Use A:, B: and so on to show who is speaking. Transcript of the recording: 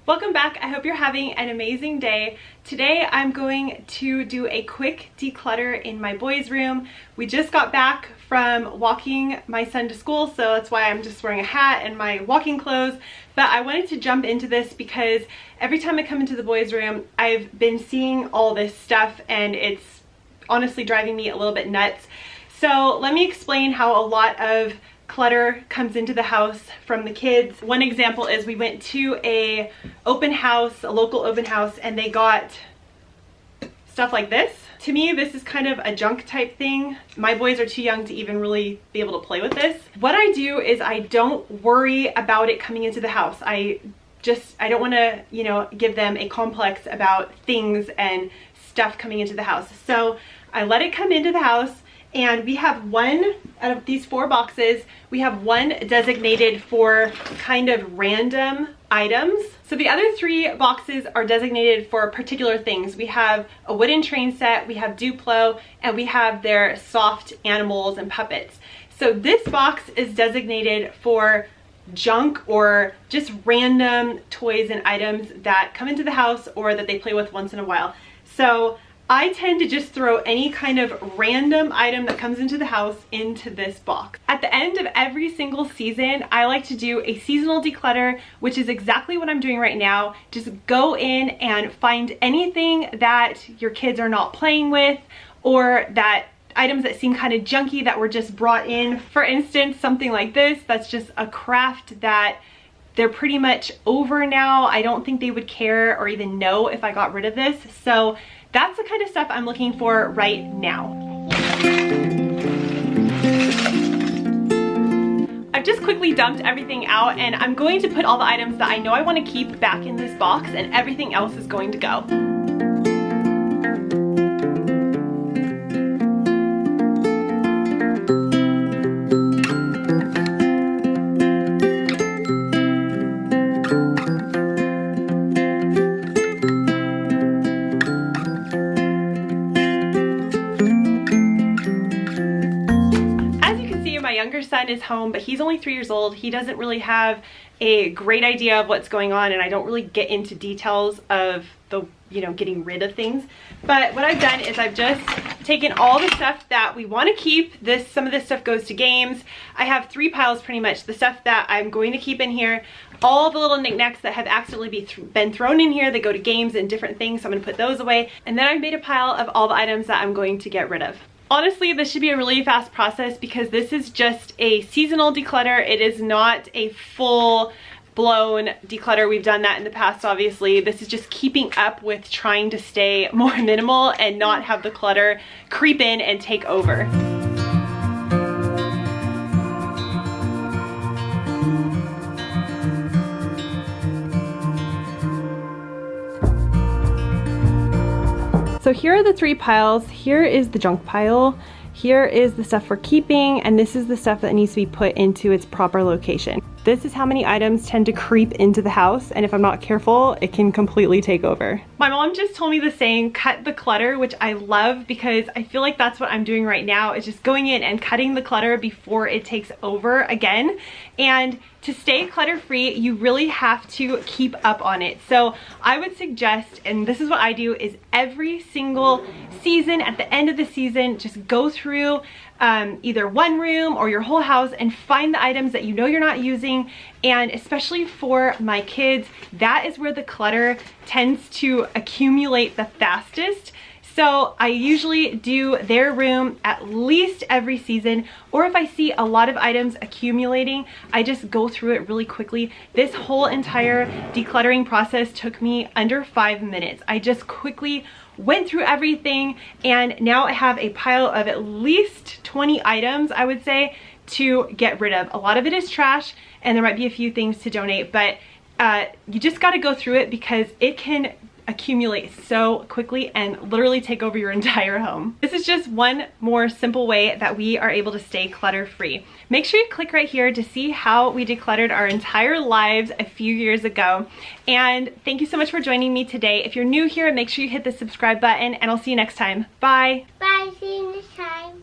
A: Welcome back. I hope you're having an amazing day. Today I'm going to do a quick declutter in my boys' room. We just got back from walking my son to school, so that's why I'm just wearing a hat and my walking clothes. But I wanted to jump into this because every time I come into the boys' room, I've been seeing all this stuff and it's honestly driving me a little bit nuts. So let me explain how a lot of clutter comes into the house from the kids. One example is we went to a open house, a local open house, and they got stuff like this. To me, this is kind of a junk type thing. My boys are too young to even really be able to play with this. What I do is I don't worry about it coming into the house. I don't want to, give them a complex about things and stuff coming into the house. So I let it come into the house. And we have one out of these 4 boxes, we have one designated for kind of random items. So the other 3 boxes are designated for particular things. We have a wooden train set, we have Duplo, and we have their soft animals and puppets. So this box is designated for junk or just random toys and items that come into the house or that they play with once in a while. So I tend to just throw any kind of random item that comes into the house into this box. At the end of every single season, I like to do a seasonal declutter, which is exactly what I'm doing right now. Just go in and find anything that your kids are not playing with, or that items that seem kind of junky that were just brought in. For instance, something like this, that's just a craft that they're pretty much over now. I don't think they would care or even know if I got rid of this. So that's the kind of stuff I'm looking for right now. I've just quickly dumped everything out and I'm going to put all the items that I know I want to keep back in this box, and everything else is going to go. Son is home, but he's only 3 years old. He doesn't really have a great idea of what's going on, and I don't really get into details of the getting rid of things. But what I've done is I've just taken all the stuff that we want to keep. Some of this stuff goes to games. I have 3 piles pretty much. The stuff that I'm going to keep in here, all the little knickknacks that have accidentally been thrown in here, they go to games and different things, so I'm going to put those away. And then I've made a pile of all the items that I'm going to get rid of. Honestly, this should be a really fast process because this is just a seasonal declutter. It is not a full-blown declutter. We've done that in the past, obviously. This is just keeping up with trying to stay more minimal and not have the clutter creep in and take over. So here are the 3 piles. Here is the junk pile. Here is the stuff for keeping, and this is the stuff that needs to be put into its proper location. This is how many items tend to creep into the house, and if I'm not careful, it can completely take over. My mom just told me the saying, cut the clutter, which I love because I feel like that's what I'm doing right now, is just going in and cutting the clutter before it takes over again. And to stay clutter-free, you really have to keep up on it. So I would suggest, and this is what I do, is every single season, at the end of the season, just go through either one room or your whole house and find the items that you know you're not using. And especially for my kids, that is where the clutter tends to accumulate the fastest. So I usually do their room at least every season, or if I see a lot of items accumulating, I just go through it really quickly. This whole entire decluttering process took me under 5 minutes. I just quickly went through everything, and now I have a pile of at least 20 items, I would say, to get rid of. A lot of it is trash, and there might be a few things to donate, but you just got to go through it because it can accumulate so quickly and literally take over your entire home. This is just one more simple way that we are able to stay clutter free. Make sure you click right here to see how we decluttered our entire lives a few years ago. And thank you so much for joining me today. If you're new here, make sure you hit the subscribe button, and I'll see you next time. Bye.
B: Bye. See you.